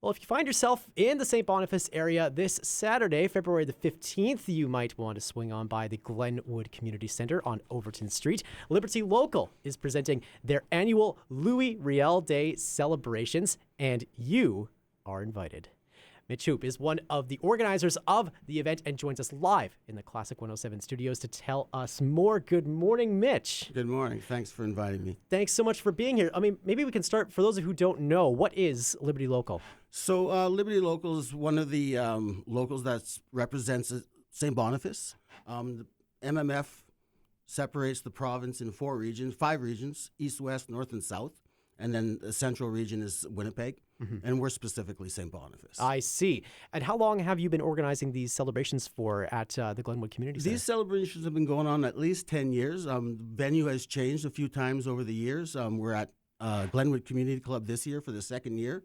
Well, if you find yourself in the St. Boniface area this Saturday, February the 15th, you might want to swing on by the Glenwood Community Centre on Overton Street. Liberty Local is presenting their annual Louis Riel Day celebrations, and you are invited. Mitch Hupe is one of the organizers of the event and joins us live in the Classic 107 studios to tell us more. Good morning, Mitch. Good morning. Thanks for inviting me. Thanks so much for being here. I mean, maybe we can start, for those who don't know, what is Liberty Local? So Liberty Local is one of the locals that represents St. Boniface. The MMF separates the province in five regions, east, west, north, and south. And then the central region is Winnipeg, and we're specifically St. Boniface. I see. And how long have you been organizing these celebrations for at the Glenwood Community Centre? These celebrations have been going on at least 10 years. The venue has changed a few times over the years. We're at Glenwood Community Club this year for the second year.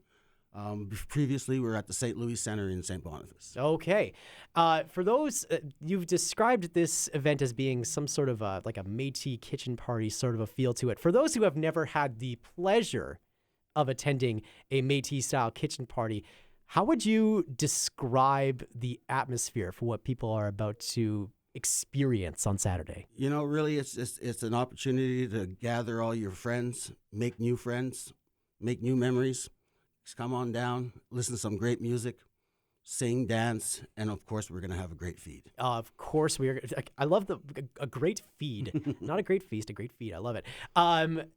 Previously, we were at the St. Louis Centre in St. Boniface. Okay. For those, you've described this event as being some sort of like a Métis kitchen party sort of a feel to it. For those who have never had the pleasure of attending a Métis-style kitchen party, how would you describe the atmosphere for what people are about to experience on Saturday? You know, really, it's an opportunity to gather all your friends, make new memories. Just come on down, listen to some great music, sing, dance, and of course, we're going to have a great feed. Of course, we are. I love a great feed, not a great feast, a great feed. I love it.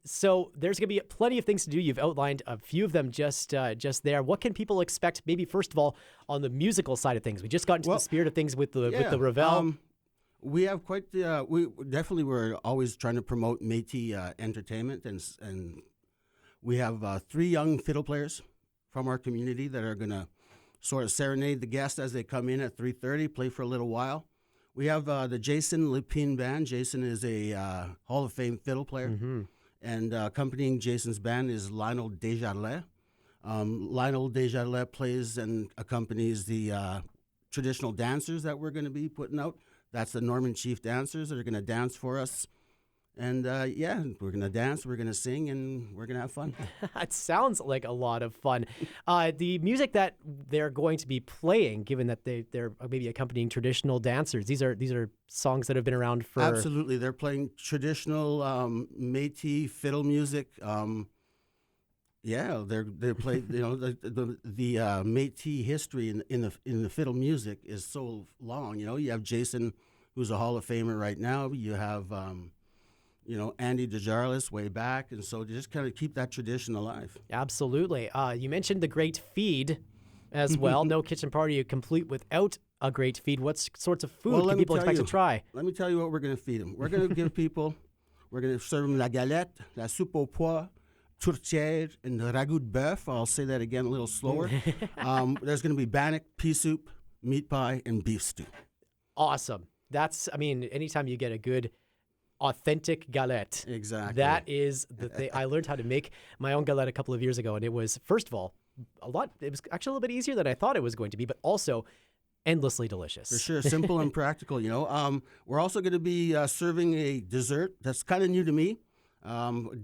So there's going to be plenty of things to do. You've outlined a few of them just there. What can people expect? Maybe first of all, on the musical side of things, we just got into the spirit of things with the Ravel. We have quite the. We're always trying to promote Métis entertainment, and we have 3 young fiddle players from our community that are going to sort of serenade the guests as they come in at 3:30, play for a little while. We have the Jason Lepine Band. Jason is a Hall of Fame fiddle player. And accompanying Jason's band is Lionel Desjardins. Lionel Desjardins plays and accompanies the traditional dancers that we're going to be putting out. That's the Norman Chief dancers that are going to dance for us. And we're going to dance, we're going to sing, and we're going to have fun. It sounds like a lot of fun. The music that they're going to be playing, given that they're maybe accompanying traditional dancers, these are songs that have been around for... Absolutely. They're playing traditional Métis fiddle music. They're playing, the Métis history in the fiddle music is so long. You know, you have Jason, who's a Hall of Famer right now. You have... Andy Desjardins way back. And so just kind of keep that tradition alive. Absolutely. You mentioned the great feed as well. No kitchen party complete without a great feed. What sorts of food can people expect to try? Let me tell you what we're going to feed them. We're going to give people, we're going to serve them la galette, la soupe aux pois, tourtière, and the ragout de bœuf. I'll say that again a little slower. There's going to be bannock, pea soup, meat pie, and beef stew. Awesome. Anytime you get a good authentic galette. Exactly. That is the thing. I learned how to make my own galette a couple of years ago, and it was, first of all, it was actually a little bit easier than I thought it was going to be, but also endlessly delicious. For sure. Simple and practical, We're also going to be serving a dessert that's kind of new to me.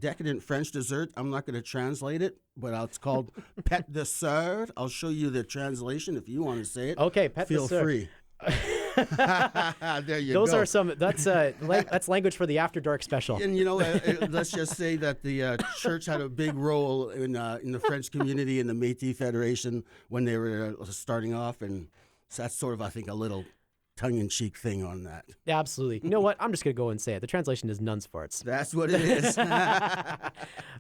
Decadent French dessert. I'm not going to translate it, but it's called pâte de sœur. I'll show you the translation if you want to say it. Okay, pâte de sœur. Feel free. There you go. Those are some. That's language for the After Dark special. And let's just say that the church had a big role in the French community and the Métis Federation when they were starting off, and so that's sort of, I think, a little tongue-in-cheek thing on that. Absolutely. You know what? I'm just going to go and say it. The translation is nuns farts. That's what it is.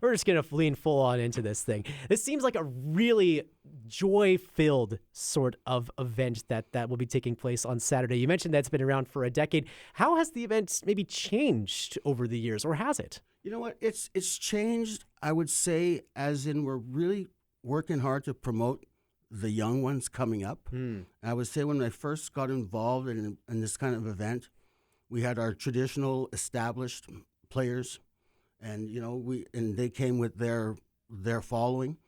We're just going to lean full on into this thing. This seems like a really joy-filled sort of event that will be taking place on Saturday. You mentioned that's been around for a decade. How has the event maybe changed over the years, or has it? You know what? It's changed, I would say, as in we're really working hard to promote the young ones coming up. I would say when I first got involved in this kind of event, we had our traditional established players, and they came with their following.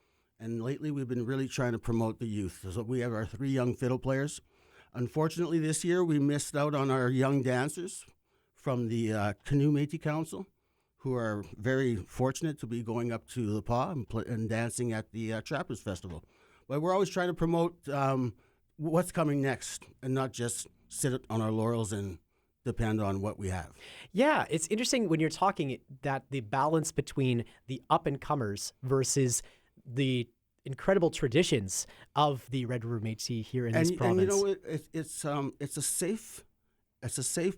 And lately, we've been really trying to promote the youth. So we have our 3 young fiddle players. Unfortunately, this year we missed out on our young dancers from the Canoe Métis Council, who are very fortunate to be going up to Le Pas and dancing at the Trappers Festival. But we're always trying to promote what's coming next and not just sit on our laurels and depend on what we have. Yeah, it's interesting when you're talking that the balance between the up-and-comers versus the incredible traditions of the Red River Métis here in this province. And you know, it's a safe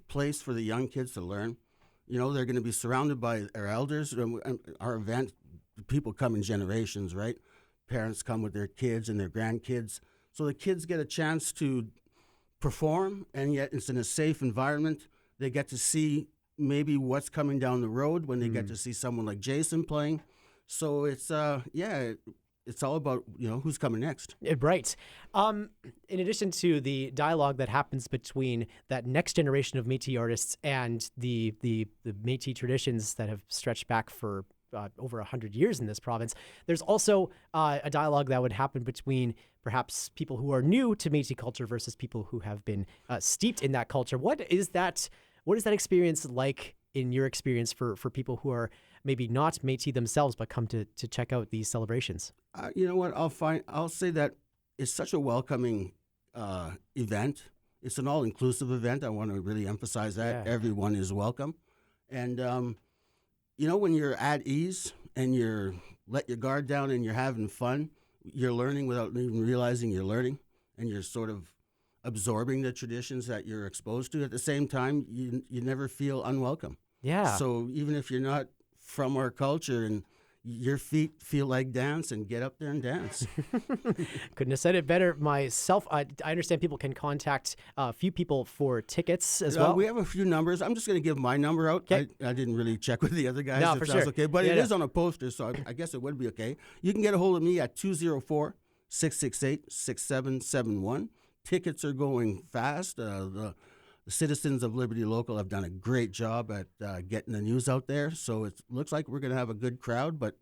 place for the young kids to learn. You know, they're going to be surrounded by their elders. Our event, people come in generations, right? Parents come with their kids and their grandkids. So the kids get a chance to perform, and yet it's in a safe environment. They get to see maybe what's coming down the road when they get to see someone like Jason playing. So it's it's all about, you know, who's coming next. Right. In addition to the dialogue that happens between that next generation of Métis artists and the Métis traditions that have stretched back for over 100 years in this province, there's also a dialogue that would happen between perhaps people who are new to Métis culture versus people who have been steeped in that culture. What is that experience like in your experience for people who are maybe not Métis themselves but come to check out these celebrations? You know what? I'll say that it's such a welcoming event. It's an all-inclusive event. I want to really emphasize that. Yeah. Everyone is welcome. And you know, when you're at ease and you're let your guard down and you're having fun, you're learning without even realizing you're learning, and you're sort of absorbing the traditions that you're exposed to. At the same time, you never feel unwelcome. Yeah. So even if you're not from our culture and your feet feel like dance, and get up there and dance. Couldn't have said it better myself. I understand people can contact a few people for tickets as well. We have a few numbers. I'm just going to give my number out. I didn't really check with the other guys if that's okay. But it is on a poster, so I guess it would be okay. You can get a hold of me at 204-668-6771. Tickets are going fast. The citizens of Liberty Local have done a great job at getting the news out there. So it looks like we're going to have a good crowd. But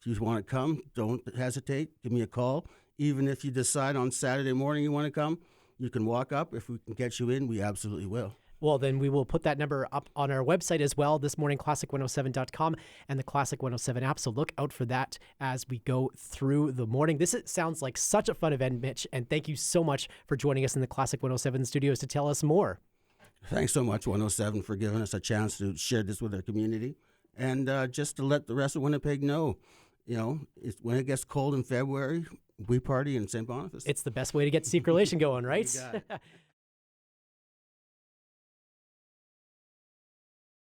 if you want to come, don't hesitate. Give me a call. Even if you decide on Saturday morning you want to come, you can walk up. If we can get you in, we absolutely will. Well, then we will put that number up on our website as well, thismorningclassic107.com and the Classic 107 app. So look out for that as we go through the morning. This sounds like such a fun event, Mitch, and thank you so much for joining us in the Classic 107 studios to tell us more. Thanks so much, 107, for giving us a chance to share this with our community. And just to let the rest of Winnipeg know, you know, when it gets cold in February, we party in St. Boniface. It's the best way to get circulation going, right? You got it.